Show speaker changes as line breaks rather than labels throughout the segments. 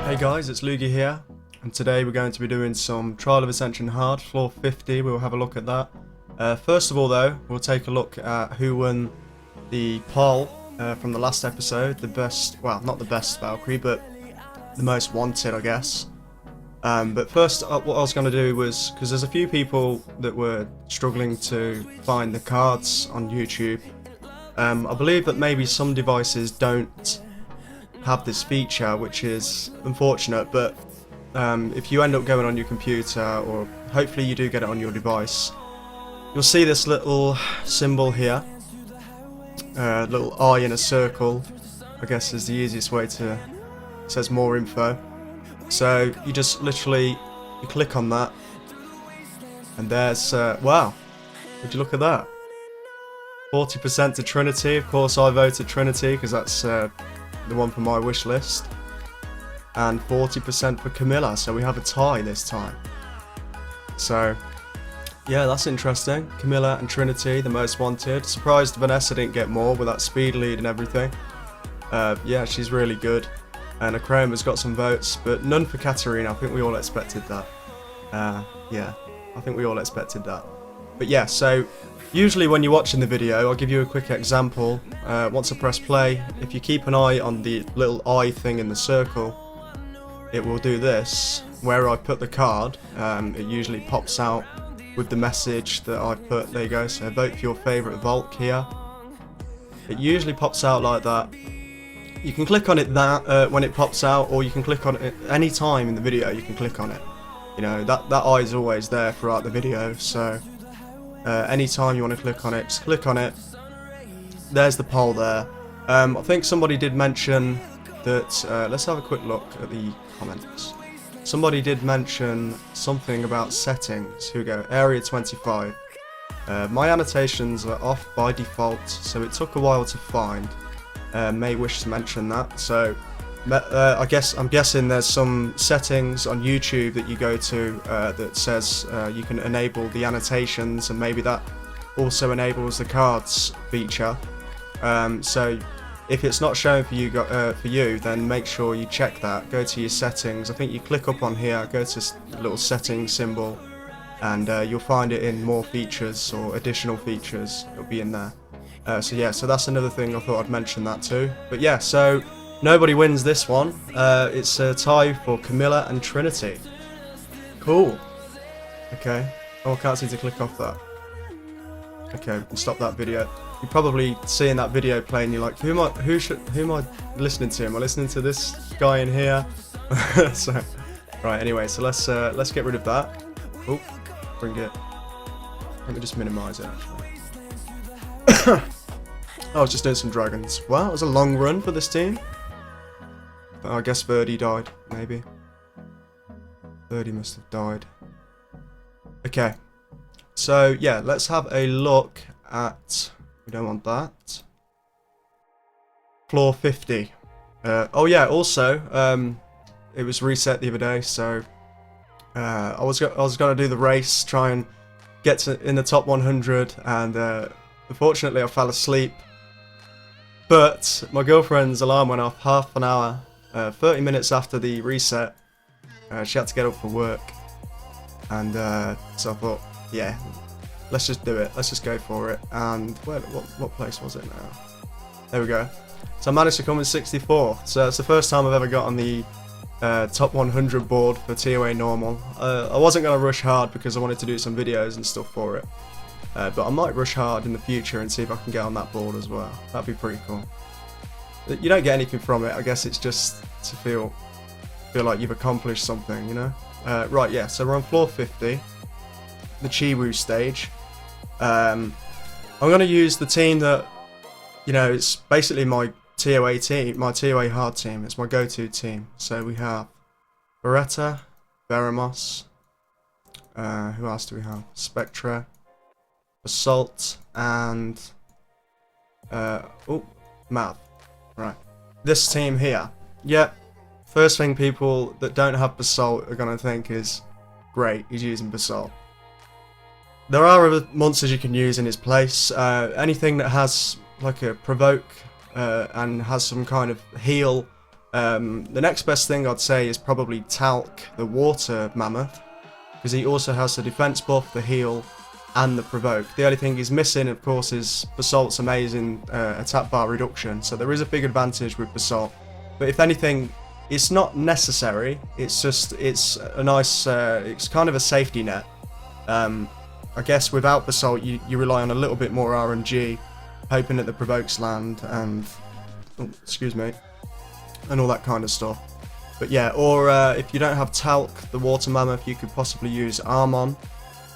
Hey guys, it's Lougie here, and today we're going to be doing some Trial of Ascension Hard, floor 50, we'll have a look at that. First of all though, we'll take a look at who won the poll from the last episode, the best, well not the best Valkyrie, but the most wanted I guess. But first what I was going to do was, because there's a few people that were struggling to find the cards on YouTube, I believe that maybe some devices don't have this feature, which is unfortunate, but if you end up going on your computer, or hopefully you do get it on your device, you'll see this little symbol here, little eye in a circle, I guess is the easiest way to, it says more info. So you just literally, you click on that, and there's, wow, would you look at that? 40% to Trinity, of course I voted Trinity because that's the one for my wish list, and 40% for Camilla, so we have a tie this time. So yeah, that's interesting. Camilla and Trinity, the most wanted. Surprised Vanessa didn't get more with that speed lead and everything. Yeah, she's really good. And Akroma's got some votes, but none for Katarina. I think we all expected that. Yeah, I think we all expected that. But yeah, so usually when you're watching the video, I'll give you a quick example. Once I press play, if you keep an eye on the little eye thing in the circle, it will do this. Where I put the card, it usually pops out with the message that I put. There you go, so vote for your favourite Valk here. It usually pops out like that. You can click on it when it pops out, or you can click on it any time in the video, you can click on it. You know, that eye is always there throughout the video, so anytime you want to click on it, just click on it. There's the poll there. I think somebody did mention that, let's have a quick look at the comments. Somebody did mention something about settings. Here we go, area 25. My annotations are off by default, so it took a while to find. May wish to mention that. So I'm guessing there's some settings on YouTube that you go to that says you can enable the annotations, and maybe that also enables the cards feature. So if it's not showing for you, then make sure you check that. Go to your settings. I think you click up on here, go to the little settings symbol, and you'll find it in more features or additional features. It'll be in there. So yeah, so that's another thing I thought I'd mention that too. But yeah, so nobody wins this one. It's a tie for Camilla and Trinity. Cool. Okay. Oh, I can't seem to click off that. Okay, we can stop that video. You're probably seeing that video playing. You're like, who am I listening to? Am I listening to this guy in here? So, right. Anyway, so let's get rid of that. Oh, bring it. Let me just minimize it. Actually. I was just doing some dragons. Wow, it was a long run for this team. But I guess Verdi died, maybe. Verdi must have died. Okay. So, yeah, let's have a look at... We don't want that. Floor 50. Oh yeah, also, it was reset the other day, so... I was going to do the race, try and get in the top 100, and unfortunately I fell asleep. But my girlfriend's alarm went off half an hour, 30 minutes after the reset. She had to get up for work, and so I thought, yeah, let's just do it. Let's just go for it. And what place was it now? There we go. So I managed to come in 64. So it's the first time I've ever got on the top 100 board for ToA normal. I wasn't going to rush hard because I wanted to do some videos and stuff for it. But I might rush hard in the future and see if I can get on that board as well. That'd be pretty cool. You don't get anything from it. I guess it's just to feel like you've accomplished something, you know? Right, yeah, so we're on floor 50. The Chiwu stage. I'm going to use the team that, you know, it's basically my ToA team, my ToA Hard team. It's my go-to team. So we have Beretta, Veramos, who else do we have? Spectra, Assault, and Math. Right. This team here. Yeah. First thing people that don't have Basalt are going to think is, great, he's using Basalt. There are other monsters you can use in his place. Anything that has like a provoke and has some kind of heal. The next best thing I'd say is probably Talc, the water mammoth, because he also has the defense buff, the heal, and the provoke. The only thing he's missing, of course, is Basalt's amazing attack bar reduction, so there is a big advantage with Basalt. But if anything, it's not necessary. It's just, it's a nice, it's kind of a safety net. I guess without Basalt, you rely on a little bit more RNG, hoping that the provokes land, and excuse me, and all that kind of stuff. But yeah, or if you don't have Talc, the water mammoth, you could possibly use Armon,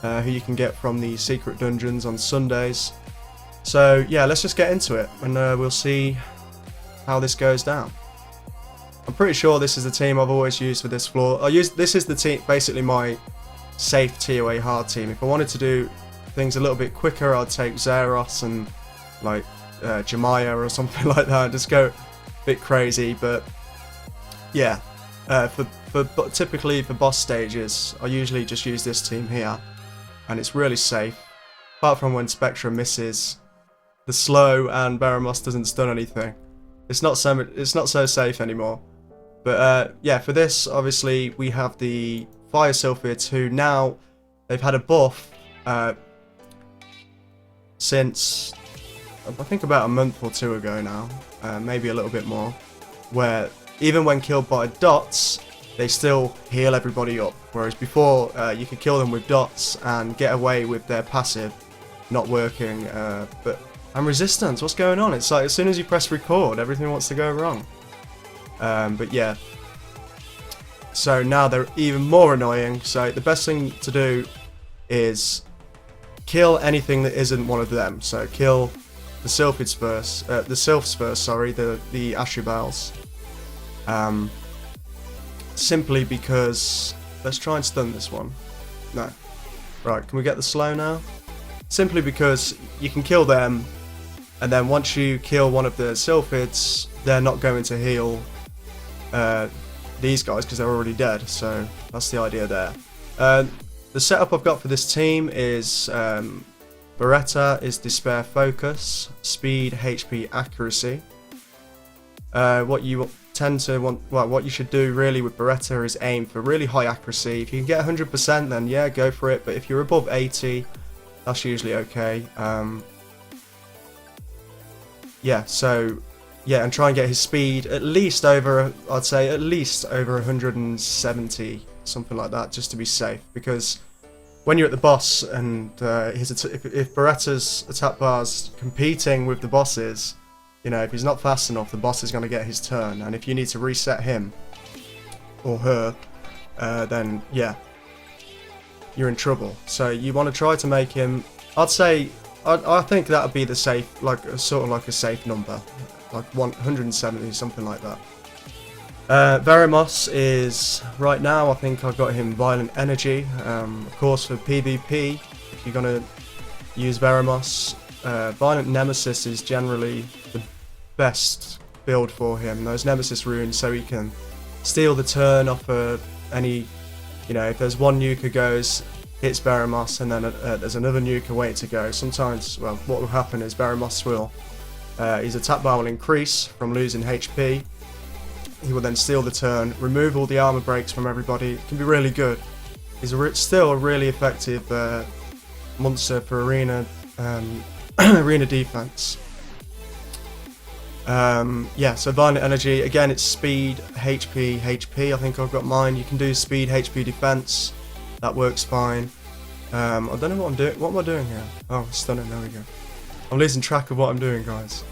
who you can get from the secret dungeons on Sundays. So yeah, let's just get into it, and we'll see how this goes down. I'm pretty sure this is the team I've always used for this floor. This is the team, basically my safe ToA Hard team. If I wanted to do things a little bit quicker, I'd take Zeros and like Jemaya or something like that, and just go a bit crazy. But yeah, typically for boss stages, I usually just use this team here, and it's really safe. Apart from when Spectra misses the slow and Baramos doesn't stun anything, it's not so safe anymore. But yeah, for this, obviously we have the Fire Sylphids, who now they've had a buff since I think about a month or two ago now, maybe a little bit more, where even when killed by dots, they still heal everybody up. Whereas before, you could kill them with dots and get away with their passive not working. And resistance, what's going on? It's like as soon as you press record, everything wants to go wrong. But yeah, so now they're even more annoying. So the best thing to do is kill anything that isn't one of them. So kill the Sylphids first, the Sylphs first, sorry, the Ashubals. Simply because, let's try and stun this one. No. Right, can we get the slow now? Simply because you can kill them, and then once you kill one of the Sylphids, they're not going to heal these guys because they're already dead. So that's the idea there. The setup I've got for this team is Beretta is Despair Focus, Speed, HP, Accuracy. What you tend to want, well, what you should do really with Beretta is aim for really high accuracy. If you can get 100%, then yeah, go for it. But if you're above 80, that's usually okay. Yeah, so yeah, and try and get his speed at least over, I'd say at least over 170, something like that, just to be safe. Because when you're at the boss and if Beretta's attack bar's competing with the boss's, you know, if he's not fast enough, the boss is going to get his turn, and if you need to reset him or her, then yeah, you're in trouble. So you want to try to make him, I'd say, I think that would be the safe, like sort of like a safe number, like 170, something like that. Veremos is, right now, I think I've got him Violent Energy. Of course, for PvP, if you're going to use Veremos, Violent Nemesis is generally the best build for him. Those Nemesis runes, so he can steal the turn off of any, you know, if there's one nuker goes, hits Veremos, and then there's another nuker waiting to go. Sometimes, well, what will happen is Veremos will, his attack bar will increase from losing HP. He will then steal the turn, remove all the armor breaks from everybody. It can be really good. He's still a really effective monster for arena arena defense. Yeah, so Violent Energy, again, it's speed, HP, HP. I think I've got mine. You can do speed, HP, defense. That works fine. I don't know what I'm doing. What am I doing here? Oh, stunning. There we go. I'm losing track of what I'm doing, guys.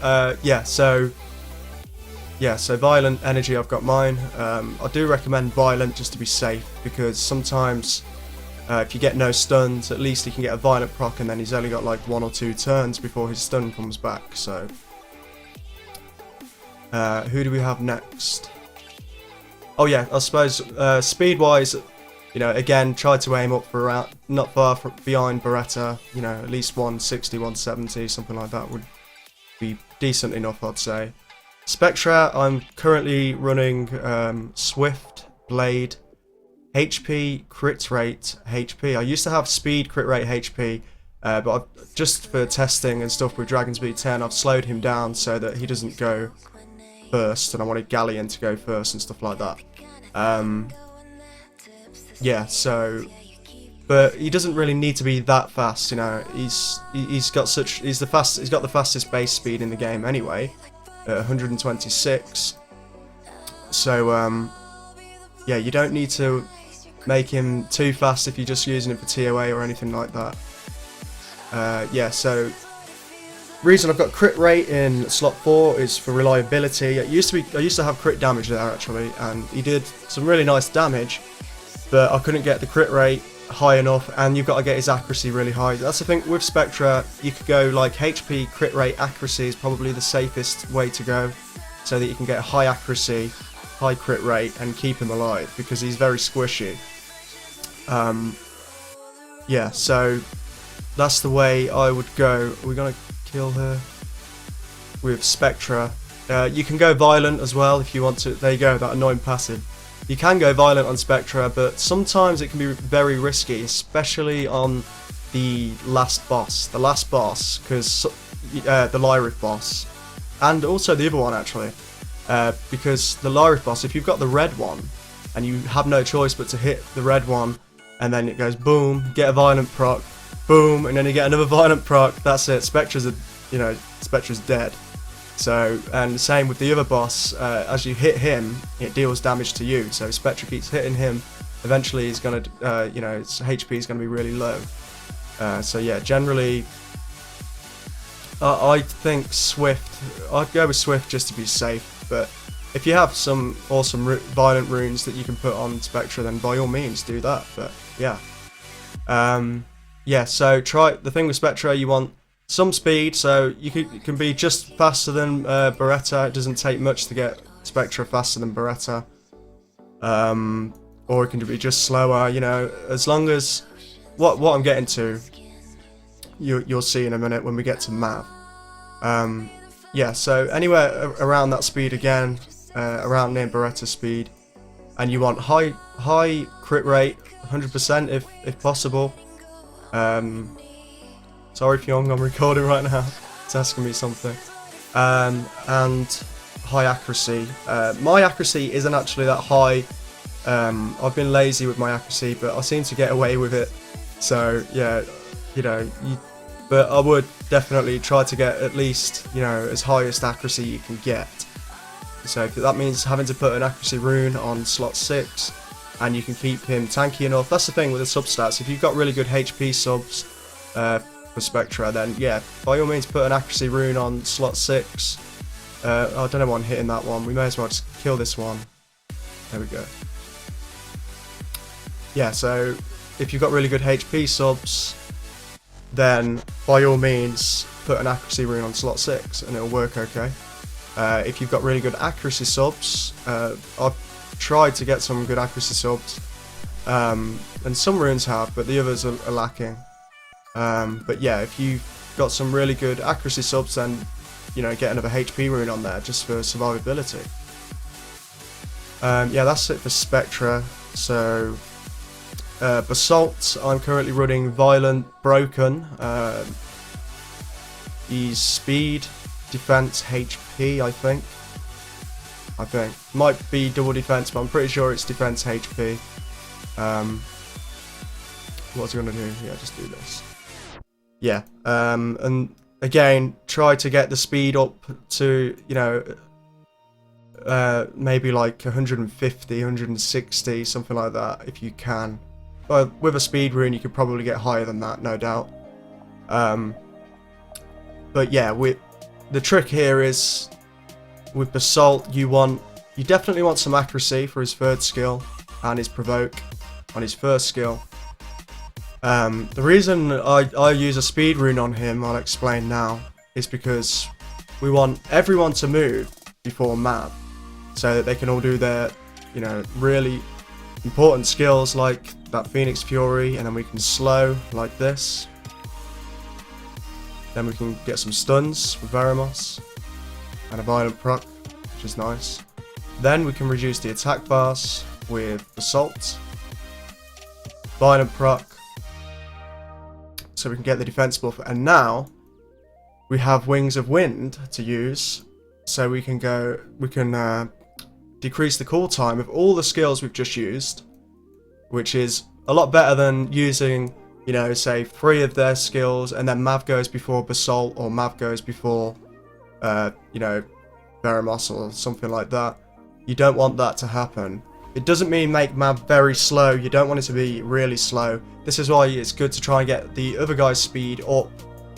Yeah, so Violent Energy, I've got mine. I do recommend Violent just to be safe, because sometimes if you get no stuns, at least he can get a Violent proc, and then he's only got like 1 or 2 turns before his stun comes back. So who do we have next? Oh yeah, I suppose speed wise, you know, again, try to aim up for around, not far behind Beretta, you know, at least 160, 170, something like that would be decent enough, I'd say. Spectra, I'm currently running Swift, Blade, HP, crit rate, HP. I used to have speed, crit rate, HP, But just for testing and stuff with Dragon Speed 10, I've slowed him down so that he doesn't go first, and I wanted Galleon to go first and stuff like that. Yeah, so, but he doesn't really need to be that fast, you know. He's got the fastest base speed in the game anyway, at 126. So yeah, you don't need to make him too fast if you're just using him for ToA or anything like that. Yeah, so reason I've got crit rate in slot 4 is for reliability. I used to have crit damage there actually, and he did some really nice damage, but I couldn't get the crit rate high enough, and you've got to get his accuracy really high. That's the thing with Spectra. You could go like HP, crit rate, accuracy is probably the safest way to go, so that you can get high accuracy, high crit rate, and keep him alive because he's very squishy. Yeah, so that's the way I would go. We're gonna kill her with Spectra. You can go violent as well if you want to. There you go, that annoying passive. You can go violent on Spectra, but sometimes it can be very risky, especially on the last boss. The last boss, because the Lyric boss, and also the other one actually, because the Lyric boss, if you've got the red one, and you have no choice but to hit the red one, and then it goes boom, get a violent proc, boom, and then you get another violent proc. That's it. Spectra's dead. So, and the same with the other boss. As you hit him, it deals damage to you. So Spectra keeps hitting him. Eventually, he's gonna, its HP is gonna be really low. So yeah, generally, I think Swift. I'd go with Swift just to be safe. But if you have some awesome violent runes that you can put on Spectra, then by all means do that. But yeah. Yeah, so the thing with Spectra, you want some speed, so you can be just faster than Beretta. It doesn't take much to get Spectra faster than Beretta. Or it can be just slower, you know, as long as what I'm getting to, you'll see in a minute when we get to Mav. Yeah, so anywhere around that speed again, around near Beretta speed, and you want high crit rate, 100% if possible. Sorry if I'm recording right now, it's asking me something. And high accuracy. My accuracy isn't actually that high. I've been lazy with my accuracy, but I seem to get away with it. So yeah, but I would definitely try to get at least, as highest accuracy you can get. So if that means having to put an accuracy rune on slot 6, and you can keep him tanky enough. That's the thing with the substats. If you've got really good HP subs for Spectra, then yeah, by all means put an accuracy rune on slot 6. I don't know why I'm hitting that one. We may as well just kill this one. There we go. Yeah, so if you've got really good HP subs, then by all means put an accuracy rune on slot 6 and it'll work okay. If you've got really good accuracy subs, I've tried to get some good accuracy subs, and some runes have, but the others are lacking. But yeah, if you've got some really good accuracy subs, then get another HP rune on there just for survivability. Yeah, that's it for Spectra. So Basalt, I'm currently running Violent Broken. He's speed, defense, HP, I think. Might be double defense, but I'm pretty sure it's defense, HP. What's he gonna do? Yeah, just do this. Yeah, and again, try to get the speed up to, maybe like 150, 160, something like that, if you can. But with a speed rune, you could probably get higher than that, no doubt. But yeah, the trick here is, with Basalt, you definitely want some accuracy for his third skill, and his Provoke on his first skill. The reason I use a speed rune on him, I'll explain now, is because we want everyone to move before Mav, so that they can all do their, really important skills like that Phoenix Fury, and then we can slow like this. Then we can get some stuns with Veramos and a violent proc, which is nice. Then we can reduce the attack bars with Assault, violent proc, so we can get the defense buff. And now we have Wings of Wind to use, so we can decrease the cool time of all the skills we've just used, which is a lot better than using, you know, say 3 of their skills and then Mav goes before Basalt or Mav goes before, you know, Veramos or something like that. You don't want that to happen. It doesn't mean make Mav very slow. You don't want it to be really slow. This is why it's good to try and get the other guy's speed up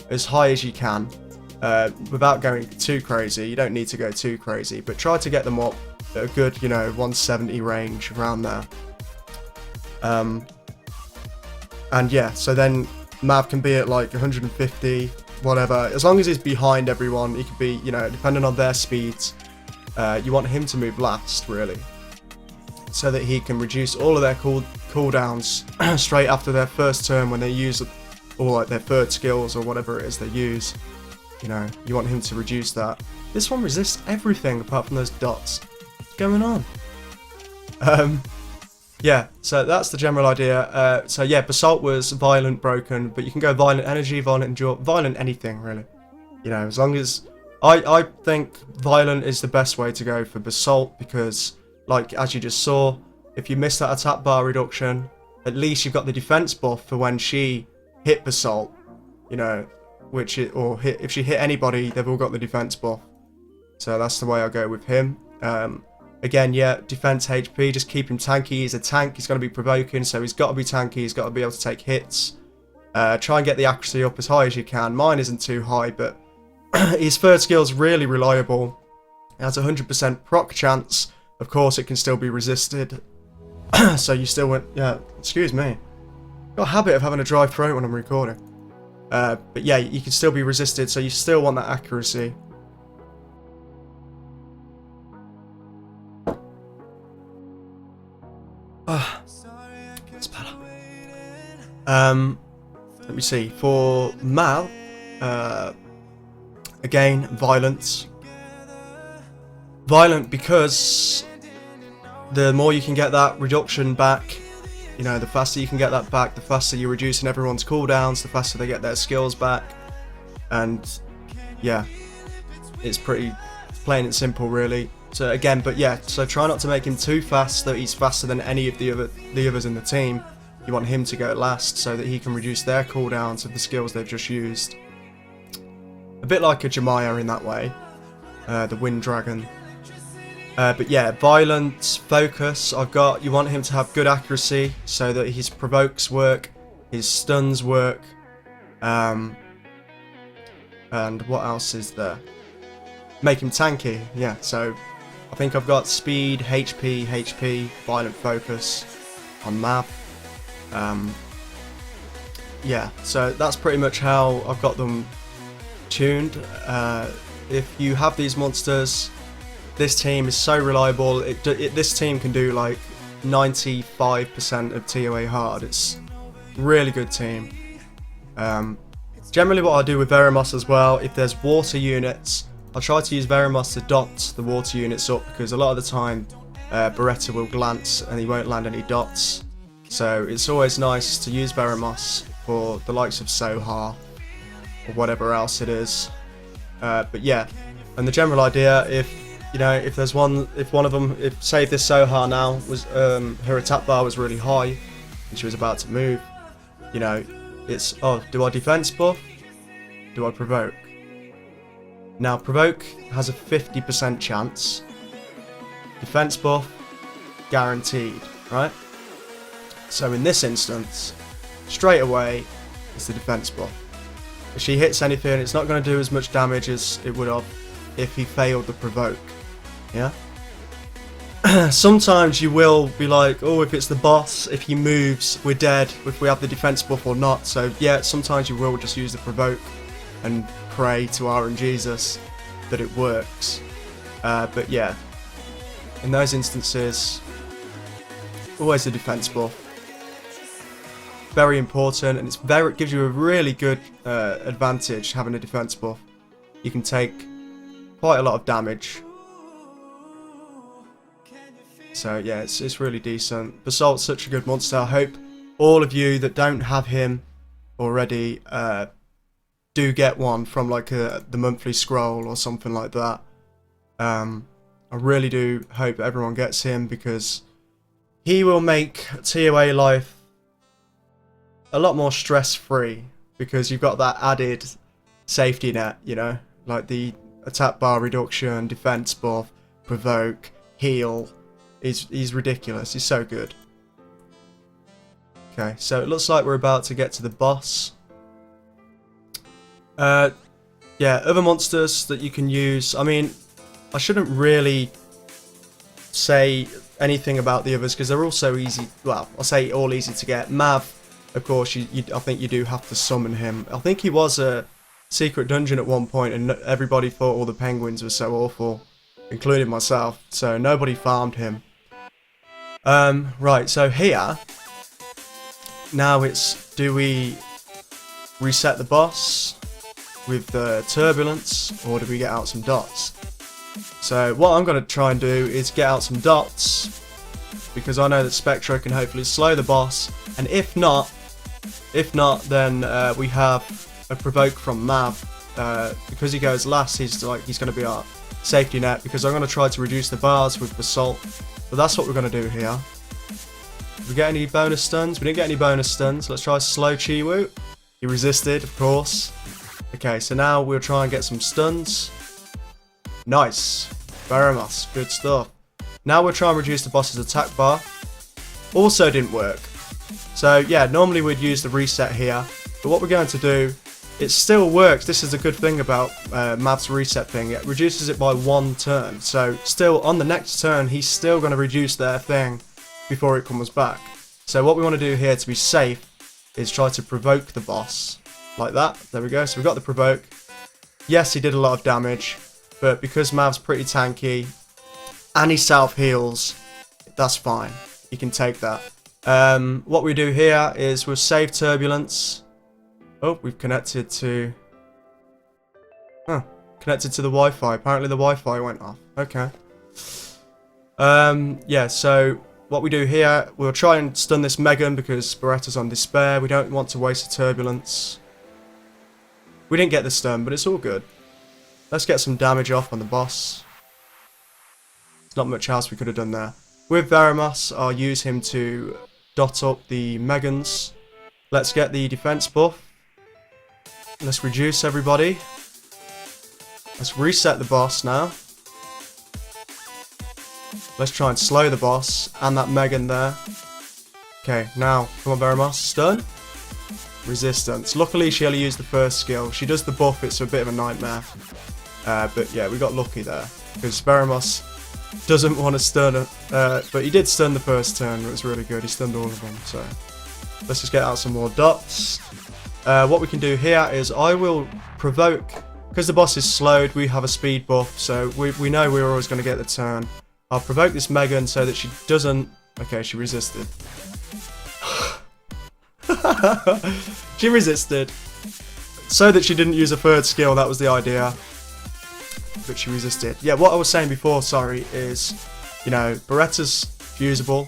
as high as you can, without going too crazy. You don't need to go too crazy, but try to get them up at a good, you know, 170 range around there. And yeah, so then Mav can be at like 150, whatever. As long as he's behind everyone, he could be, you know, depending on their speeds. You want him to move last, really, so that he can reduce all of their cooldowns straight after their first turn when they use, or like their third skills or whatever it is they use. You know, you want him to reduce that. This one resists everything apart from those dots. What's going on? Yeah, so that's the general idea. So yeah, Basalt was Violent, Broken, but you can go Violent Energy, Violent Endure, Violent anything, really. You know, as long as... I think Violent is the best way to go for Basalt, because, like, as you just saw, if you miss that attack bar reduction, at least you've got the defense buff for when she hit Basalt, you know, if she hit anybody, they've all got the defense buff. So that's the way I go with him. Again, yeah, defense HP, just keep him tanky. He's a tank, he's going to be provoking, so he's got to be tanky, he's got to be able to take hits. Try and get the accuracy up as high as you can. Mine isn't too high, but his third skill's really reliable. It has a 100% proc chance. Of course, it can still be resisted. So you still want... Yeah, excuse me. Got a habit of having a dry throat when I'm recording. But yeah, you can still be resisted, so you still want that accuracy. It's better. Let me see. For Mal, again, Violence. Violent because the more you can get that reduction back, you know, the faster you can get that back, the faster you're reducing everyone's cooldowns, the faster they get their skills back. And yeah, it's pretty plain and simple, really. So again, but yeah, so try not to make him too fast that he's faster than any of the others in the team. You want him to go last so that he can reduce their cooldowns of the skills they've just used. A bit like a Jemaya in that way, the Wind Dragon. But yeah, Violent, Focus, you want him to have good accuracy so that his provokes work, his stuns work, and what else is there? Make him tanky, yeah, so I think I've got Speed, HP, Violent, Focus on map. Yeah, so that's pretty much how I've got them tuned. If you have these monsters, this team is so reliable. This team can do like 95% of ToA Hard. It's a really good team. Generally what I do with Veramos as well, if there's water units, I'll try to use Veramos to dot the water units up, because a lot of the time Beretta will glance and he won't land any dots. So it's always nice to use Veramos for the likes of Sohar or whatever else it is. But yeah, and the general idea, if say if this Sohar now was her attack bar was really high and she was about to move, you know, it's, oh, do I defense buff? Do I provoke? Now provoke has a 50% chance. Defense buff, guaranteed, right? So in this instance, straight away, it's the defense buff. If she hits anything, it's not going to do as much damage as it would have if he failed the provoke. Yeah? Sometimes you will be like, oh, if it's the boss, if he moves, we're dead, if we have the defense buff or not. So yeah, sometimes you will just use the provoke and pray to RNGesus that it works. But yeah, in those instances, always the defense buff. Very important, and it gives you a really good advantage having a defense buff. You can take quite a lot of damage. So yeah, it's really decent. Basalt's such a good monster. I hope all of you that don't have him already, do get one from like the monthly scroll or something like that. I really do hope everyone gets him, because he will make ToA life a lot more stress-free, because you've got that added safety net, you know, like the attack bar reduction, defense buff, provoke, heal. He's ridiculous. He's so good. Okay, so it looks like we're about to get to the boss. Yeah, other monsters that you can use. I mean, I shouldn't really say anything about the others because they're all so easy. Well, I'll say all easy to get. Mav, of course, I think you do have to summon him. I think he was a secret dungeon at one point, and everybody thought all the penguins were so awful, including myself. So nobody farmed him. Right, so here, now it's, do we reset the boss with the turbulence, or do we get out some dots? So what I'm going to try and do is get out some dots, because I know that Spectra can hopefully slow the boss, and if not, then we have a provoke from Mav. Because he goes last, he's going to be our safety net, because I'm going to try to reduce the bars with Basalt. But that's what we're going to do here. Did we get any bonus stuns? We didn't get any bonus stuns. Let's try slow Chiwu. He resisted, of course. Okay, so now we'll try and get some stuns. Nice. Very much. Good stuff. Now we'll try and reduce the boss's attack bar. Also didn't work. So yeah, normally we'd use the reset here. But what we're going to do, it still works. This is a good thing about Mav's reset thing. It reduces it by 1 turn. So still on the next turn, he's still going to reduce their thing before it comes back. So what we want to do here to be safe is try to provoke the boss. Like that. There we go. So we've got the provoke. Yes, he did a lot of damage. But because Mav's pretty tanky and he self-heals, that's fine. You can take that. What we do here is we'll save Turbulence. Oh, we've connected to... connected to the Wi-Fi. Apparently the Wi-Fi went off. Okay. Yeah, so what we do here, we'll try and stun this Megan because Beretta's on Despair. We don't want to waste a Turbulence. We didn't get the stun, but it's all good. Let's get some damage off on the boss. There's not much else we could have done there. With Veramos, I'll use him to dot up the Megans. Let's get the defense buff. Let's reduce everybody. Let's reset the boss now. Let's try and slow the boss and that Megan there. Okay, now, come on Veramos, stun. Resistance. Luckily she only used the first skill. She does the buff, it's a bit of a nightmare. But yeah, we got lucky there. Because Veramos doesn't want to stun her. But he did stun the first turn, it was really good. He stunned all of them, so... Let's just get out some more dots. What we can do here is I will provoke... Because the boss is slowed, we have a speed buff, so we know we're always going to get the turn. I'll provoke this Megan so that she doesn't... Okay, she resisted. She resisted. So that she didn't use a third skill, that was the idea. But she resisted. Yeah, what I was saying before, sorry, is, you know, Beretta's fusible.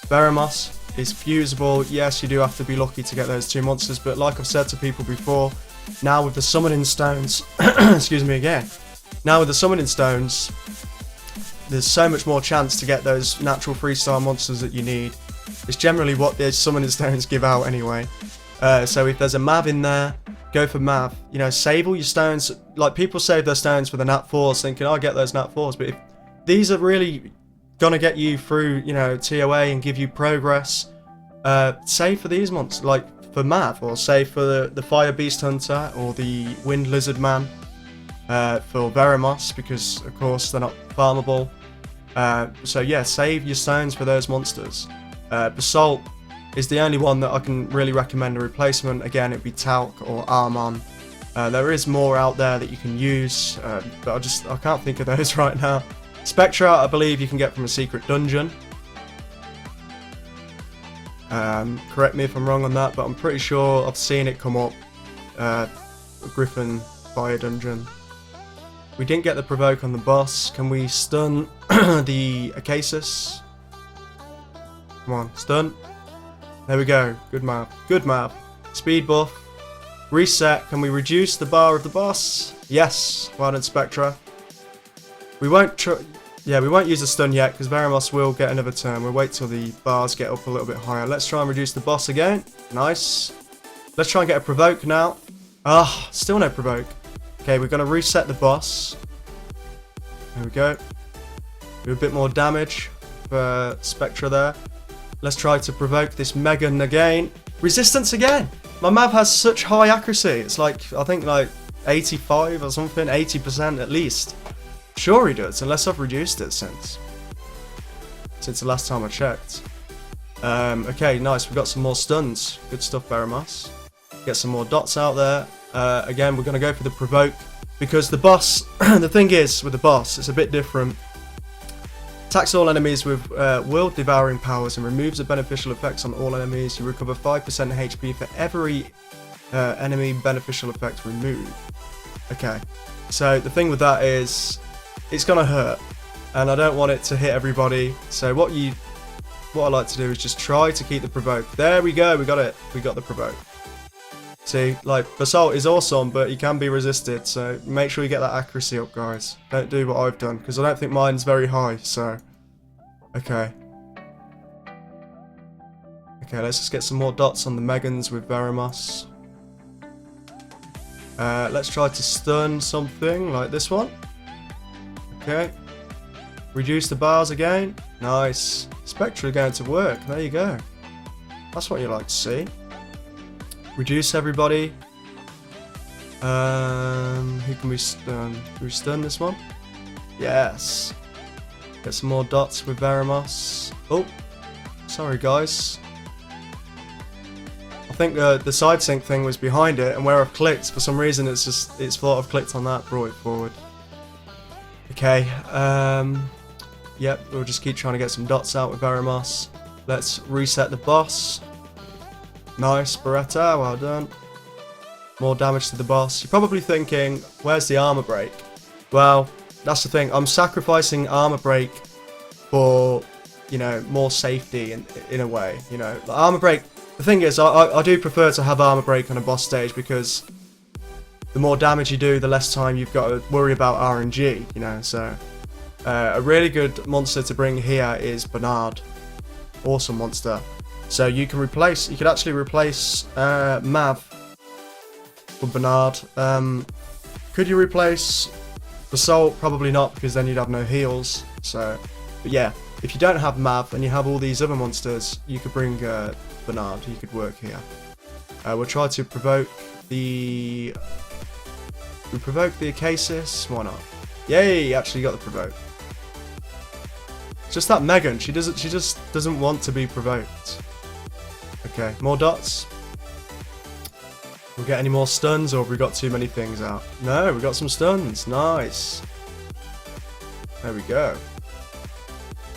Veramos is fusible. Yes, you do have to be lucky to get those 2 monsters, but like I've said to people before, now with the summoning stones, excuse me again, now with the summoning stones, there's so much more chance to get those natural 3-star monsters that you need. It's generally what the summoning stones give out anyway. So if there's a Mav in there, go for Mav. You know, save all your stones. Like, people save their stones for the Nat 4s thinking, I'll get those Nat 4s. But if these are really going to get you through, you know, ToA and give you progress, save for these monsters. Like, for Mav, or save for the Fire Beast Hunter, or the Wind Lizard Man, for Veramos, because, of course, they're not farmable. So, yeah, save your stones for those monsters. Basalt is the only one that I can really recommend a replacement. Again, it'd be Talc or Armon. There is more out there that you can use, but I can't think of those right now. Spectra, I believe you can get from a secret dungeon. Correct me if I'm wrong on that, but I'm pretty sure I've seen it come up. Griffin Fire Dungeon. We didn't get the provoke on the boss. Can we stun the RNGesus? Come on, stun. There we go. Good map. Good map. speed buff, reset. Can we reduce the bar of the boss? Yes. Well done, Spectra. We won't we won't use a stun yet because Veramos will get another turn. We'll wait till the bars get up a little bit higher. Let's try and reduce the boss again. Nice. Let's try and get a provoke now. Ah, still no provoke. Okay, we're going to reset the boss. There we go. Do a bit more damage for Spectra there. Let's try to provoke this Megan again. Resistance again. My Mav has such high accuracy. It's like, I think like 85 or something, 80% at least. Sure he does, unless I've reduced it since the last time I checked. Okay, nice. We've got some more stuns. Good stuff, Veramos. Get some more dots out there. Again, we're going to go for the provoke because the boss, the thing is with the boss, it's a bit different. Attacks all enemies with world devouring powers and removes the beneficial effects on all enemies. You recover 5% HP for every enemy beneficial effect removed. Okay, so the thing with that is it's gonna hurt, and I don't want it to hit everybody. So what I like to do is just try to keep the provoke. There we go, we got it. We got the provoke. See, like, Basalt is awesome, but he can be resisted, so make sure you get that accuracy up, guys. Don't do what I've done, because I don't think mine's very high, so... Okay. Okay, let's just get some more dots on the Megans with Veramos. Let's try to stun something, like this one. Okay. Reduce the bars again. Nice. Spectra going to work, there you go. That's what you like to see. Reduce everybody. Who can we stun? Can we stun this one? Yes. Get some more dots with Veramos. Oh, sorry guys. I think the side sync thing was behind it, and where I've clicked, for some reason it's thought I've clicked on that, brought it forward. Okay. Yep, we'll just keep trying to get some dots out with Veramos. Let's reset the boss. Nice, Beretta, well done. More damage to the boss. You're probably thinking, where's the armor break? Well, that's the thing. I'm sacrificing armor break for, you know, more safety in a way. You know, the armor break. The thing is, I do prefer to have armor break on a boss stage because the more damage you do, the less time you've got to worry about RNG. You know, so a really good monster to bring here is Bernard. Awesome monster. So you can actually replace Mav with Bernard. Could you replace Basalt? Probably not, because then you'd have no heals. So, but yeah, if you don't have Mav and you have all these other monsters, you could bring Bernard. He could work here. We'll try to provoke the... We provoke the Acasis. Why not? Yay! Actually got the provoke. Just that Megan. She just doesn't want to be provoked. Okay, more dots. We'll get any more stuns, or have we got too many things out? No, we got some stuns. Nice. There we go.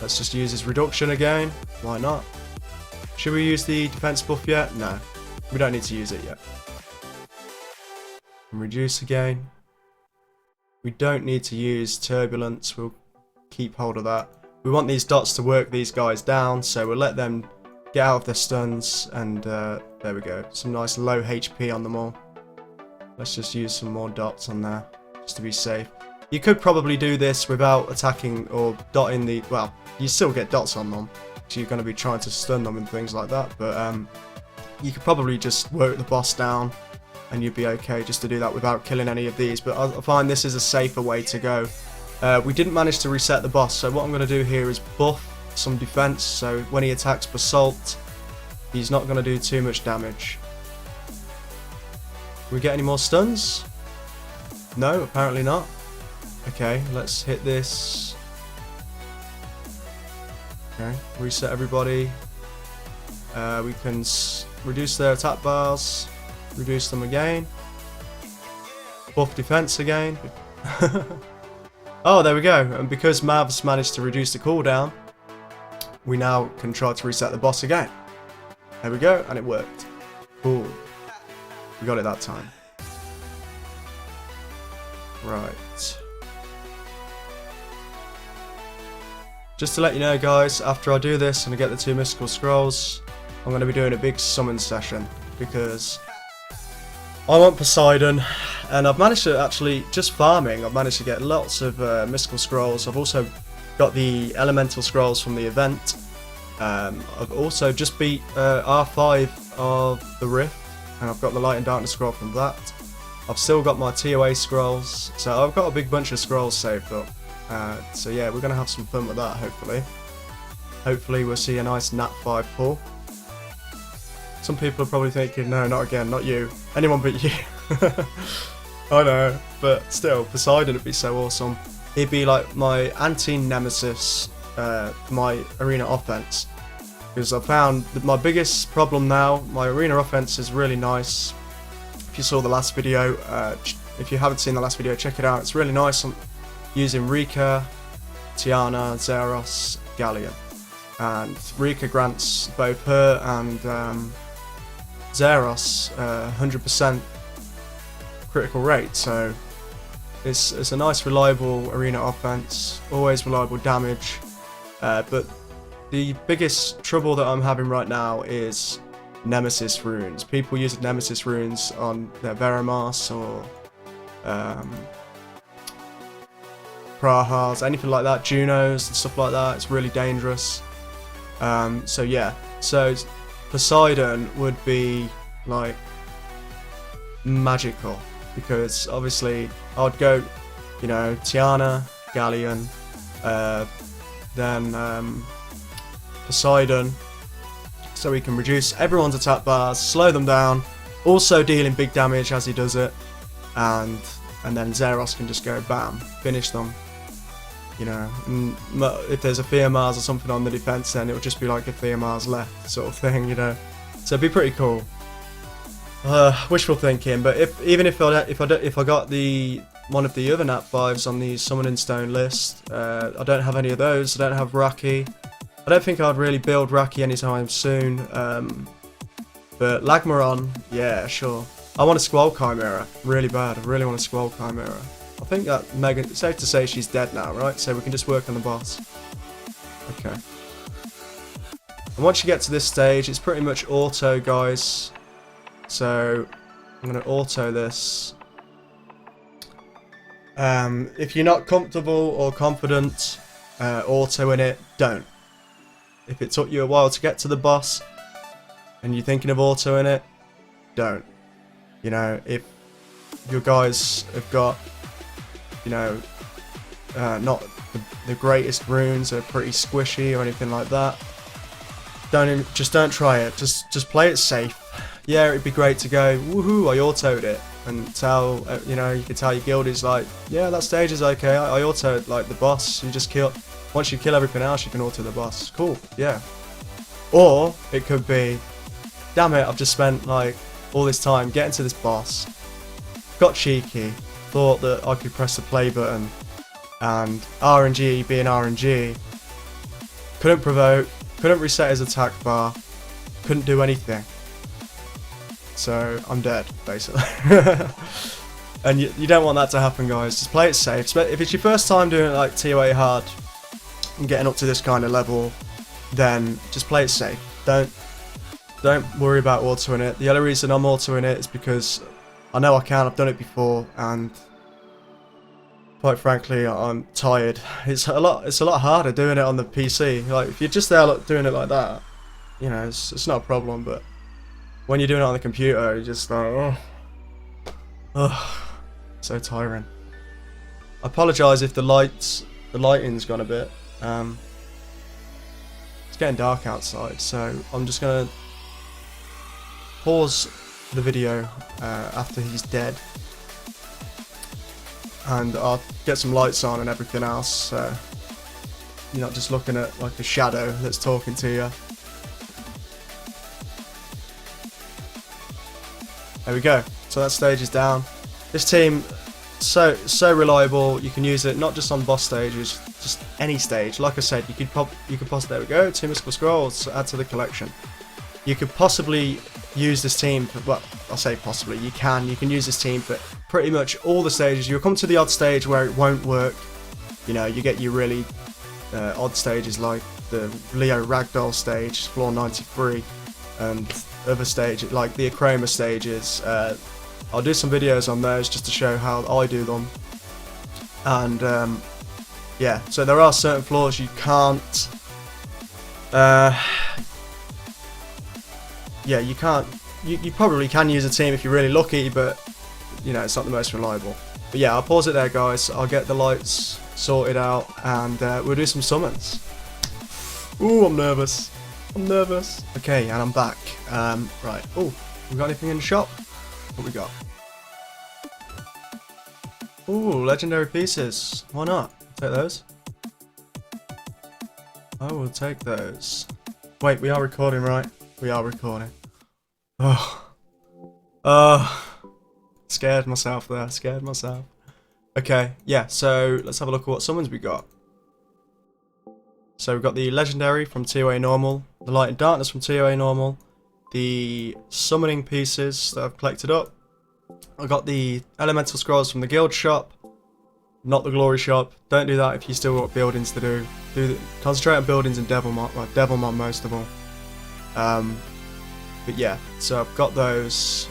Let's just use his reduction again. Why not? Should we use the defense buff yet? No, we don't need to use it yet. And reduce again. We don't need to use turbulence. We'll keep hold of that. We want these dots to work these guys down, so we'll let them get out of their stuns, and there we go. Some nice low HP on them all. Let's just use some more dots on there, just to be safe. You could probably do this without attacking or dotting the... Well, you still get dots on them, so you're going to be trying to stun them and things like that, but you could probably just work the boss down, and you'd be okay just to do that without killing any of these. But I find this is a safer way to go. We didn't manage to reset the boss, so what I'm going to do here is buff some defense, so when he attacks Basalt, he's not going to do too much damage. Can we get any more stuns? No, apparently not. Okay, let's hit this. Okay, reset everybody. We can reduce their attack bars, reduce them again, buff defense again. Oh, there we go. And because Mavs managed to reduce the cooldown, we now can try to reset the boss again. There we go, and it worked. Cool. We got it that time. Right. Just to let you know, guys, after I do this and I get the 2 mystical scrolls, I'm going to be doing a big summon session, because I want Poseidon, and I've managed to actually, just farming, I've managed to get lots of mystical scrolls. I've also got the elemental scrolls from the event. I've also just beat R5 of the Rift, and I've got the Light and Darkness scroll from that. I've still got my ToA scrolls, so I've got a big bunch of scrolls saved up. So yeah, we're going to have some fun with that, hopefully. Hopefully we'll see a nice Nat 5 pull. Some people are probably thinking, no, not again, not you. Anyone but you. I know, but still, Poseidon would be so awesome. He'd be like my anti-nemesis for my arena offense. Because I found that my biggest problem now, my arena offense is really nice. If you saw the last video, if you haven't seen the last video, check it out. It's really nice. I'm using Rika, Tiana, Zeros, Galleon. And Rika grants both her and Zeros 100% critical rate, so it's a nice reliable arena offense, always reliable damage, but the biggest trouble that I'm having right now is Nemesis runes. People use Nemesis runes on their Veramas or Prahas, anything like that, Junos and stuff like that. It's really dangerous. So yeah, so Poseidon would be like magical, because obviously I'd go, you know, Tiana, Galleon, then Poseidon, so he can reduce everyone's attack bars, slow them down, also dealing big damage as he does it, and then Zeros can just go bam, finish them. You know, if there's a Theomars or something on the defense, then it would just be like a Theomars left sort of thing, you know. So it'd be pretty cool. Wishful thinking, but even if I got the one of the other Nat 5s on the Summoning Stone list, I don't have any of those. I don't have Raki. I don't think I'd really build Raki anytime soon. But Lagmaron, yeah, sure. I want a Squall Chimera really bad. I really want a Squall Chimera. I think that Megan, it's safe to say she's dead now, right? So we can just work on the boss. Okay. And once you get to this stage, it's pretty much auto, guys. So I'm going to auto this. If you're not comfortable or confident autoing it, don't. If it took you a while to get to the boss and you're thinking of autoing it, don't. You know, if your guys have got, you know, not the greatest runes, are pretty squishy or anything like that, just don't try it. Just play it safe. Yeah, it'd be great to go, woohoo, I autoed it, and tell, you know, you can tell your guild is like, yeah, that stage is okay, I autoed like the boss. You just kill, once you kill everything else, you can auto the boss. Cool, yeah. Or it could be, damn it, I've just spent like all this time getting to this boss, got cheeky, thought that I could press the play button, and RNG being RNG, couldn't provoke, couldn't reset his attack bar, couldn't do anything. So I'm dead, basically. And you don't want that to happen, guys. Just play it safe. If it's your first time doing it like ToA Hard and getting up to this kind of level, then just play it safe. Don't worry about autoing it. The only reason I'm autoing it is because I know I can. I've done it before, and quite frankly, I'm tired. It's a lot harder doing it on the PC. Like if you're just there doing it like that, you know, it's not a problem. But when you're doing it on the computer, you're just like, oh, so tiring. I apologise if the lighting's gone a bit. It's getting dark outside, so I'm just gonna pause the video after he's dead, and I'll get some lights on and everything else, so you're not just looking at like a shadow that's talking to you. There we go. So that stage is down. This team, so reliable. You can use it not just on boss stages, just any stage. Like I said, you could possibly, there we go, 2 mystical scrolls, add to the collection. You could possibly use this team for, well, I'll say possibly, you can use this team for pretty much all the stages. You'll come to the odd stage where it won't work. You know, you get your really odd stages like the Leo Ragdoll stage, floor 93, and other stages like the Achroma stages, I'll do some videos on those just to show how I do them. And yeah, so there are certain floors you can't. Yeah, you can't. You probably can use a team if you're really lucky, but you know it's not the most reliable. But yeah, I'll pause it there, guys. I'll get the lights sorted out, and we'll do some summons. Ooh, I'm nervous. I'm nervous. Okay, and I'm back. Right. Oh, we got anything in the shop? What we got? Ooh, legendary pieces. Why not? Take those. I will take those. Wait, we are recording, right? We are recording. Scared myself there. Scared myself. Okay, yeah. So let's have a look at what summons we got. So we've got the legendary from ToA normal, the light and darkness from ToA normal, the summoning pieces that I've collected up. I got the elemental scrolls from the guild shop, not the glory shop. Don't do that if you still got buildings to do. Concentrate on buildings and Devilmon, well, Devilmon most of all. But yeah, so I've got those,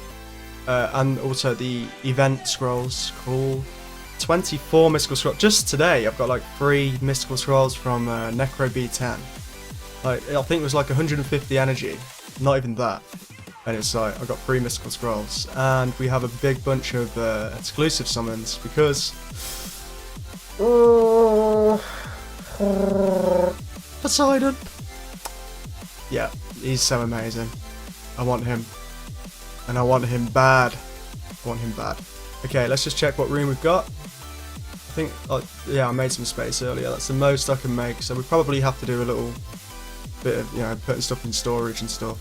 and also the event scrolls. Cool. 24 mystical scrolls. Just today, I've got like 3 mystical scrolls from Necro B10. Like I think it was like 150 energy, not even that. And it's like I got 3 mystical scrolls, and we have a big bunch of exclusive summons because Poseidon. Yeah, he's so amazing. I want him, and I want him bad. I want him bad. Okay, let's just check what room we've got. I think, yeah, I made some space earlier. That's the most I can make, so we probably have to do a little bit of, you know, putting stuff in storage and stuff.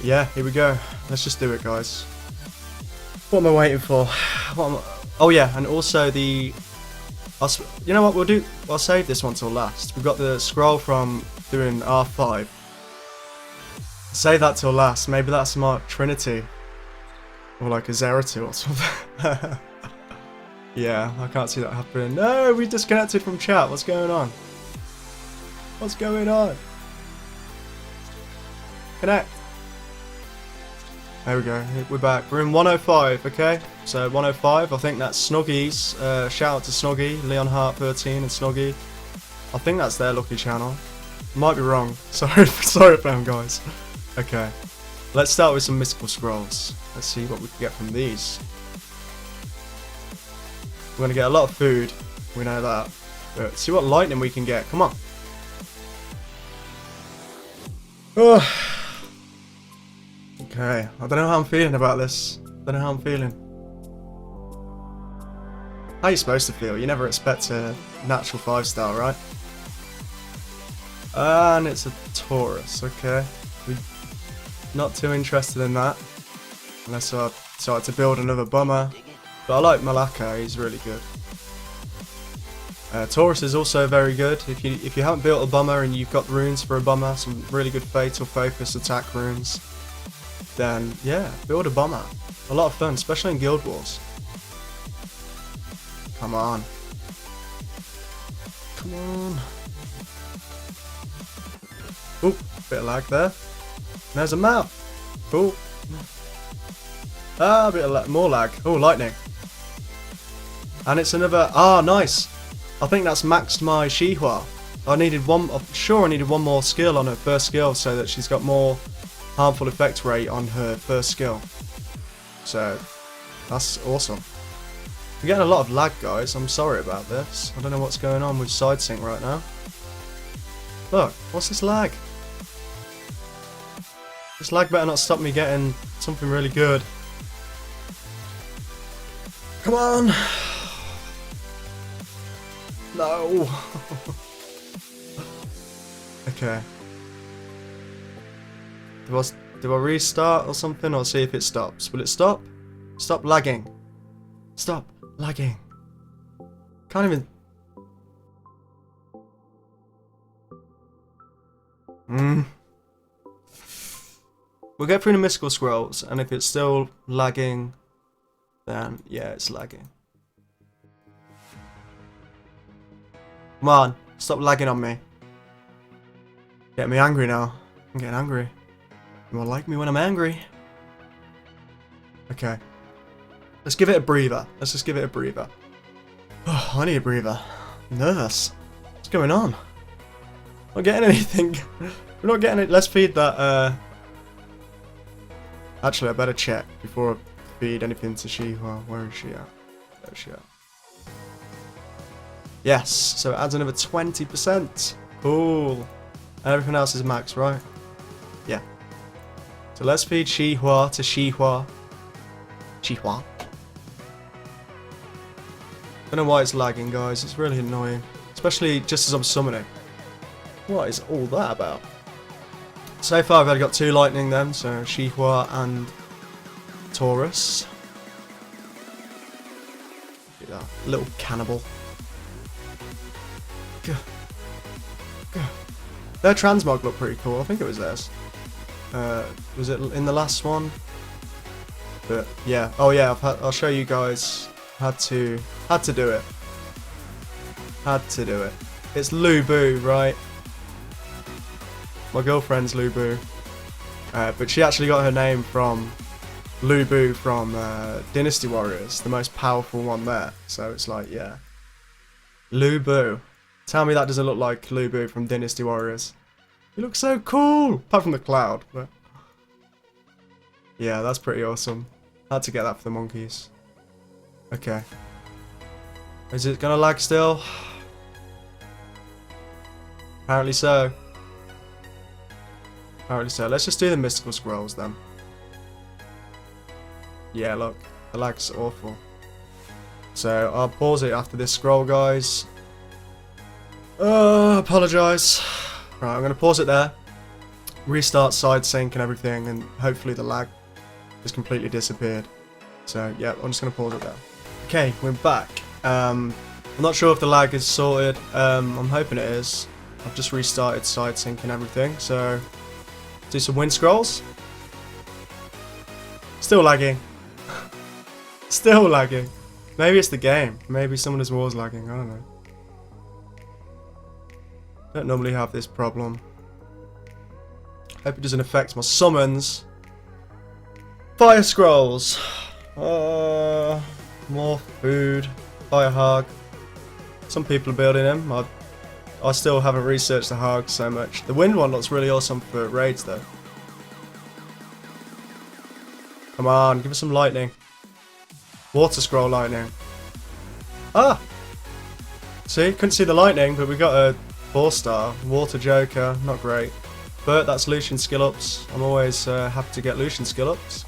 Yeah, here we go. Let's just do it, guys. What am I waiting for? Oh yeah, and also the. You know what we'll do? I'll save this one till last. We've got the scroll from doing R5. Save that till last. Maybe that's Mark Trinity, or like a Zeratul or something. Yeah, I can't see that happening. No, we disconnected from chat. What's going on? What's going on? Connect. There we go. We're back. We're in 105, okay? So 105, I think that's Snuggy's. Shout out to Snuggy, Leon Hart 13 and Snuggy. I think that's their lucky channel. Might be wrong. Sorry for them, guys. Okay. Let's start with some mystical scrolls. Let's see what we can get from these. We're going to get a lot of food. We know that. But see what lightning we can get. Come on. Oh. Okay, I don't know how I'm feeling about this. Don't know how I'm feeling. How are you supposed to feel? You never expect a natural 5-star, right? And it's a Taurus, okay. We're not too interested in that. Unless I decide to build another bummer. But I like Malacca, he's really good. Taurus is also very good. If you haven't built a bummer and you've got runes for a bummer, some really good fatal focus attack runes, then yeah, build a bomber. A lot of fun, especially in Guild Wars. Come on. Come on. Oop, bit of lag there. There's a map. Cool. Ah, a bit of more lag. Oh, lightning. And it's another. Ah, nice. I think that's maxed my Shihua. I needed one. I'm sure I needed one more skill on her first skill so that she's got more harmful effect rate on her first skill. So that's awesome. We're getting a lot of lag, guys. I'm sorry about this. I don't know what's going on with SideSync right now. Look, what's this lag? This lag better not stop me getting something really good. Come on! No! Okay. Do I restart or something, or see if it stops? Will it stop? Stop lagging. Stop lagging. Can't even. We'll get through the mystical scrolls, and if it's still lagging, then yeah, it's lagging. Come on, stop lagging on me. Get me angry now. I'm getting angry. You won't like me when I'm angry. Okay. Let's give it a breather. Let's just give it a breather. Oh, I need a breather. I'm nervous. What's going on? Not getting anything. We're not getting it. Let's feed that. Actually, I better check before I feed anything to Chiwu. Where is she at? There she at. Yes, so it adds another 20%. Cool. And everything else is max, right? Yeah. So let's feed Chiwu to Chiwu. Chiwu. I don't know why it's lagging, guys. It's really annoying. Especially just as I'm summoning. What is all that about? So far I've only got 2 lightning then, so Chiwu and Taurus. Look at that little cannibal. Their transmog looked pretty cool. I think it was theirs. Was it in the last one? But yeah. Oh yeah. I'll show you guys. Had to do it. Had to do it. It's Lubu, right? My girlfriend's Lubu. But she actually got her name from Lubu from Dynasty Warriors, the most powerful one there. So it's like, yeah. Lubu. Tell me that doesn't look like Lubu from Dynasty Warriors. He looks so cool! Apart from the cloud, but... yeah, that's pretty awesome. Had to get that for the monkeys. Okay. Is it gonna lag still? Apparently so. Apparently so. Let's just do the mystical scrolls then. Yeah, look. The lag's awful. So, I'll pause it after this scroll, guys. Apologise. Right, I'm going to pause it there. Restart side sync and everything, and hopefully the lag has completely disappeared. So, yeah, I'm just going to pause it there. Okay, we're back. I'm not sure if the lag is sorted. I'm hoping it is. I've just restarted side sync and everything, so... do some wind scrolls. Still lagging. Still lagging. Maybe it's the game. Maybe Summoner's War's lagging. I don't know. Don't normally have this problem. Hope it doesn't affect my summons. Fire scrolls. More food. Fire hog. Some people are building them. I still haven't researched the hog so much. The wind one looks really awesome for raids though. Come on, give us some lightning. Water scroll lightning. Ah! See, couldn't see the lightning, but we got a 4-star. Water Joker, not great. But that's Lucian skill ups. I'm always happy to get Lucian skill ups.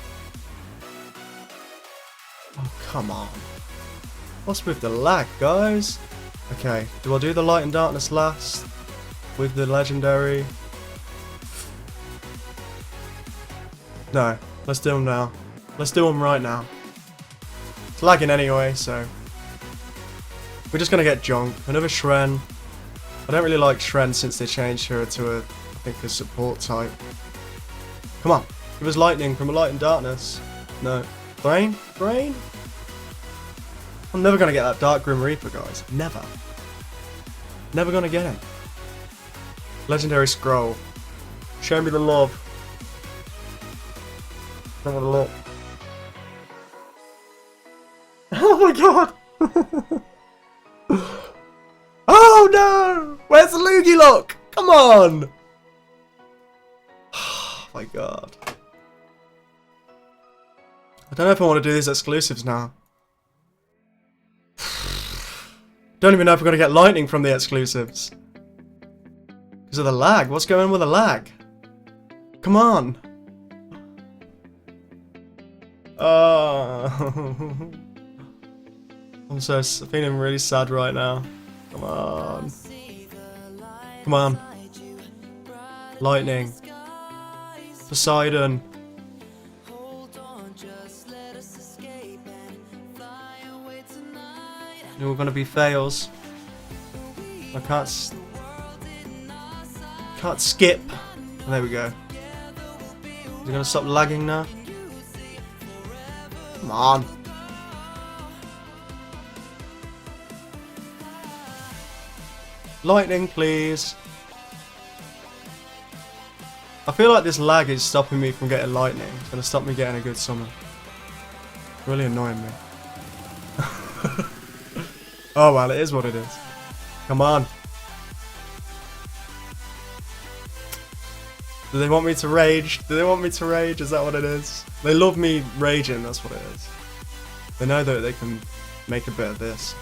Oh, come on. What's with the lag, guys? Okay, do I do the light and darkness last? With the legendary? No, let's do them now. Let's do them right now. It's lagging anyway, so... we're just gonna get Zhonga. Another Shren. I don't really like Shren since they changed her to I think a support type. Come on, give us lightning from a light and darkness. No. Brain? Brain? I'm never gonna get that Dark Grim Reaper, guys. Never. Never gonna get him. Legendary Scroll. Show me the love. Show me the love. Oh my god! Oh no! Where's the Lougie look? Come on! Oh my god. I don't know if I want to do these exclusives now. Don't even know if we're going to get lightning from the exclusives. Because of the lag. What's going on with the lag? Come on. Oh. I'm so feeling really sad right now. Come on. Come on. Lightning. Poseidon. They're all gonna be fails. I can't skip. Oh, there we go. Is it gonna stop lagging now? Come on. Lightning, please. I feel like this lag is stopping me from getting lightning. It's gonna stop me getting a good summon. Really annoying me. Oh well, it is what it is. Come on. Do they want me to rage? Do they want me to rage? Is that what it is? They love me raging, that's what it is. They know that they can make a bit of this.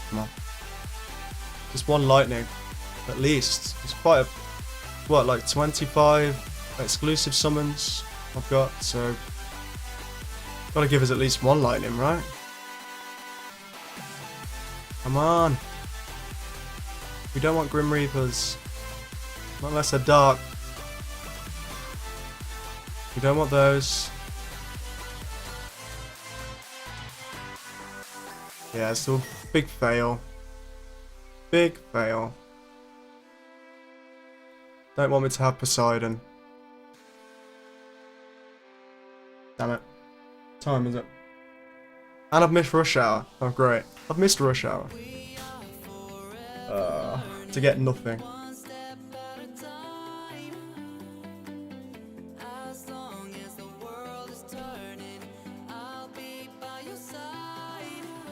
Come on. Just one lightning. At least. It's quite a... What, like 25 exclusive summons I've got, so... Gotta give us at least one lightning, right? Come on. We don't want Grim Reapers. Not unless they're dark. We don't want those. Yeah, it's still a big fail. Big fail. Don't want me to have Poseidon. Damn it. What time is it? And I've missed rush hour. Oh great. I've missed rush hour. To get nothing.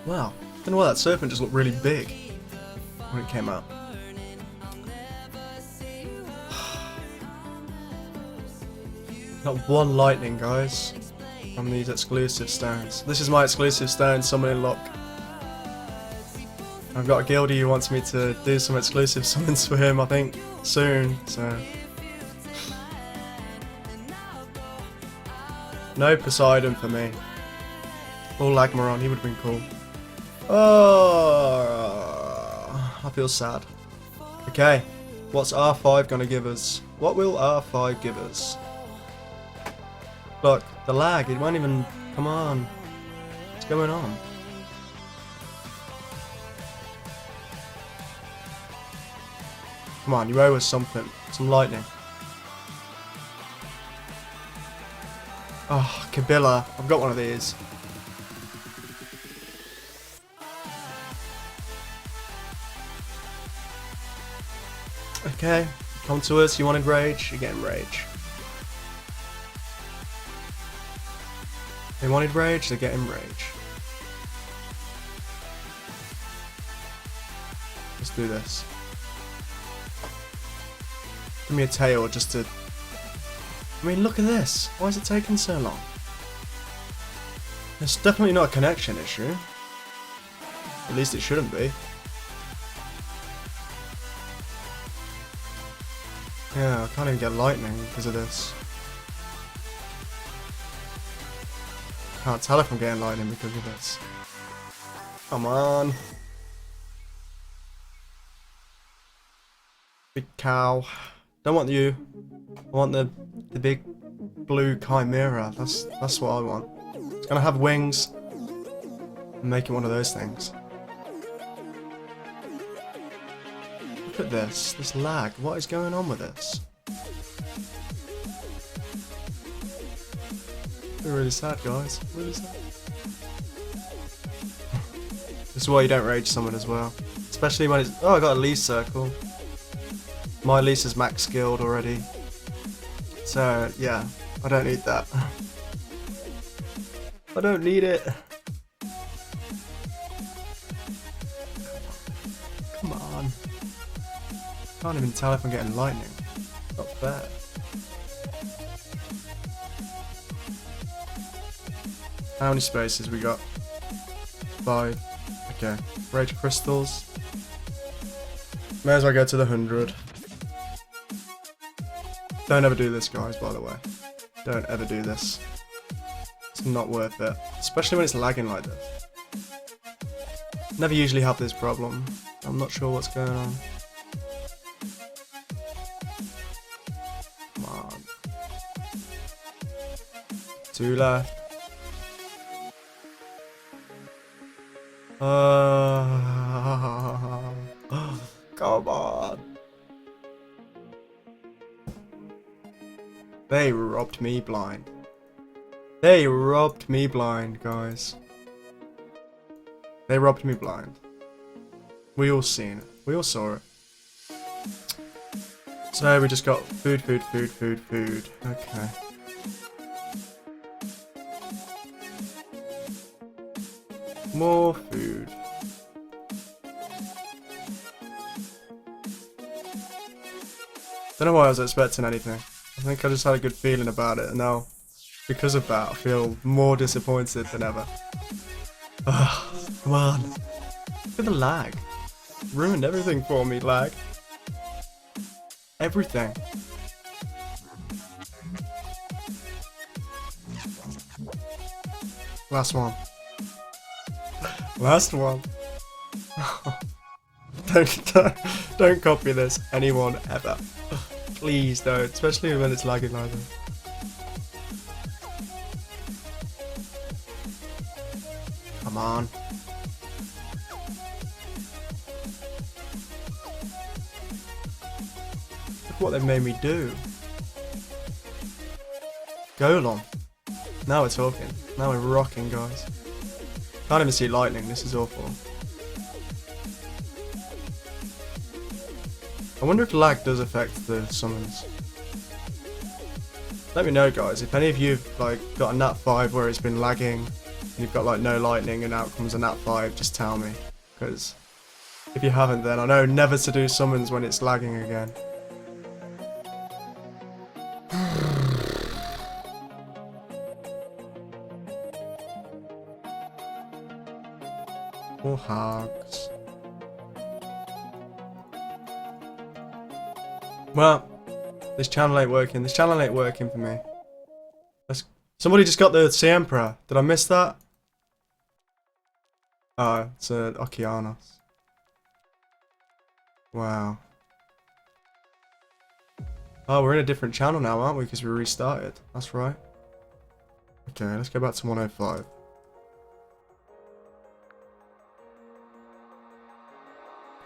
Wow, I don't know why that serpent just looked really big when it came out. Not one lightning, guys, from these exclusive stones. This is my exclusive stone summoning luck. I've got a guildie who wants me to do some exclusive summons for him, I think, soon, so... No Poseidon for me. Or Lagmaron, he would have been cool. Oh, I feel sad. Okay, what's R5 gonna give us? What will R5 give us? Look, the lag, it won't even... Come on. What's going on? Come on, you owe us something. Some lightning. Oh, Kabila. I've got one of these. Okay, come to us, you wanted rage, you're getting rage. They wanted rage, they're getting rage. Let's do this. Give me a tail just to... I mean, look at this. Why is it taking so long? It's definitely not a connection issue. At least it shouldn't be. Yeah, I can't even get lightning because of this. Can't tell if I'm getting lightning because of this. Come on. Big cow. Don't want you. I want the big blue chimera. That's what I want. It's gonna have wings. And make it one of those things. Look at this lag. What is going on with this? We're really sad, guys. Really sad. This is why you don't rage summon as well. Especially when it's... Oh, I got a Lease circle. My Lease is max skilled already. So, yeah. I don't need that. I don't need it. Come on. Can't even tell if I'm getting lightning. Not fair. How many spaces we got? 5. Okay. Rage crystals. May as well go to the 100. Don't ever do this, guys, by the way. Don't ever do this. It's not worth it. Especially when it's lagging like this. Never usually have this problem. I'm not sure what's going on. Come on. 2 left. Come on. They robbed me blind. They robbed me blind, guys. They robbed me blind. We all seen it. We all saw it. So we just got food. Okay. More food. Don't know why I was expecting anything. I think I just had a good feeling about it, and now, because of that, I feel more disappointed than ever. Ugh, come on. Look at the lag. Ruined everything for me, lag. Everything. Last one. Last one. Don't copy this, anyone ever. Please don't, especially when it's lagging like that. Come on. Look what they've made me do. Golem. Now we're talking. Now we're rocking, guys. Can't even see lightning, this is awful. I wonder if lag does affect the summons. Let me know, guys, if any of you have like got a nat 5 where it's been lagging and you've got like no lightning and out comes a nat 5, just tell me. Because if you haven't, then I know never to do summons when it's lagging again. More hogs. Well, this channel ain't working. This channel ain't working for me. Somebody just got the Sea Emperor. Did I miss that? Oh, it's an Okeanos. Wow. Oh, we're in a different channel now, aren't we? Because we restarted. That's right. Okay, let's go back to 105.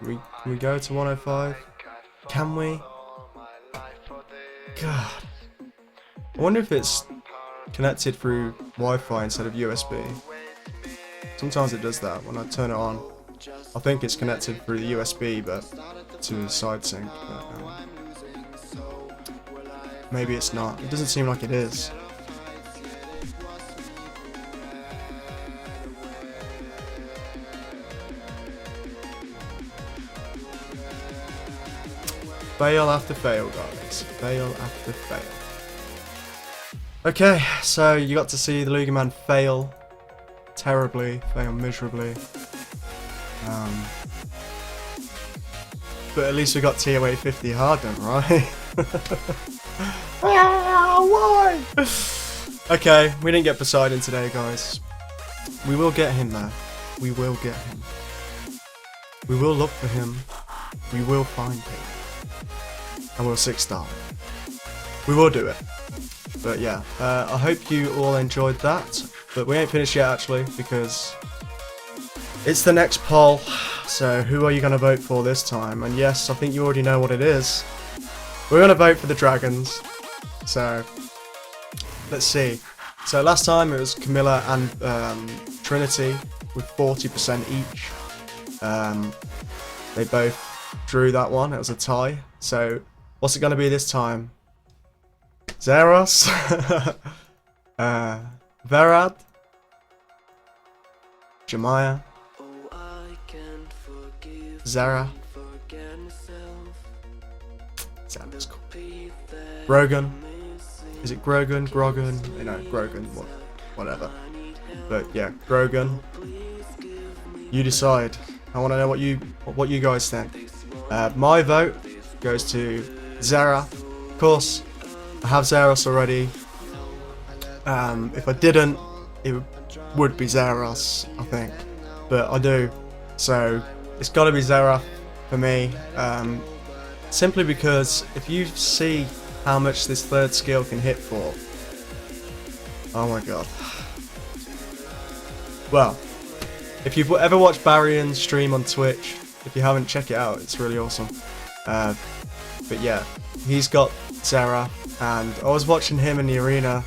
Can we go to 105? Can we? God. I wonder if it's connected through Wi-Fi instead of USB. Sometimes it does that when I turn it on. I think it's connected through the USB, but to side sync. But, maybe it's not. It doesn't seem like it is. Fail after fail, guys. Fail after fail. Okay, so you got to see the TheLougieMan fail terribly, fail miserably. But at least we got ToA 50 hard then, right? Why? Okay, we didn't get Poseidon today, guys. We will get him though. We will get him. We will look for him. We will find him. And we'll 6-star. We will do it. But yeah, I hope you all enjoyed that. But we ain't finished yet actually, because it's the next poll. So who are you going to vote for this time? And yes, I think you already know what it is. We're going to vote for the dragons. So let's see. So last time it was Camilla and Trinity with 40% each. They both drew that one. It was a tie. So what's it going to be this time? Zeros? Verad? Jemiah? Zara? Zara's cool. Grogan? Is it Grogan? Grogan? No, Grogan. Whatever. But yeah, Grogan. You decide. I want to know what you guys think. My vote goes to Zara. Of course, I have Zeros already. If I didn't, it would be Zeros, I think. But I do. So it's got to be Zara for me. Simply because if you see how much this third skill can hit for. Oh my god. Well, if you've ever watched Barrion's stream on Twitch, if you haven't, check it out. It's really awesome. But yeah, he's got Zara, and I was watching him in the arena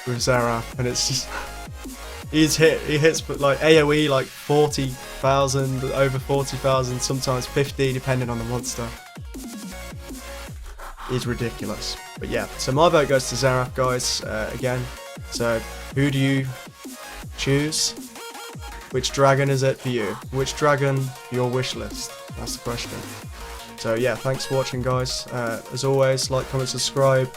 with Zara, and it's just he hits like AoE like 40,000, over 40,000, sometimes 50, depending on the monster. It's ridiculous. But yeah, so my vote goes to Zara, guys. Again, so who do you choose? which dragon is it for you? Which dragon for your wish list? That's the question. So yeah, thanks for watching, guys. As always, like, comment, subscribe.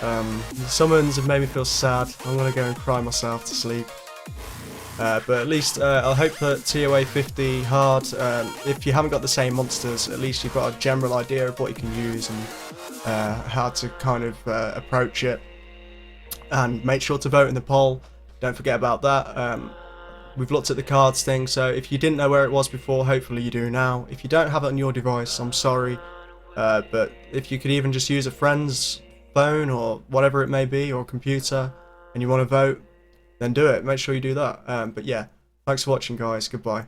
The summons have made me feel sad. I'm gonna go and cry myself to sleep. But at least I hope that ToA 50 hard, if you haven't got the same monsters, at least you've got a general idea of what you can use and how to kind of approach it. And make sure to vote in the poll. Don't forget about that. We've looked at the cards thing, so if you didn't know where it was before, hopefully you do now. If you don't have it on your device, I'm sorry. But if you could even just use a friend's phone or whatever it may be, or computer, and you want to vote, then do it. Make sure you do that. But yeah, thanks for watching, guys. Goodbye.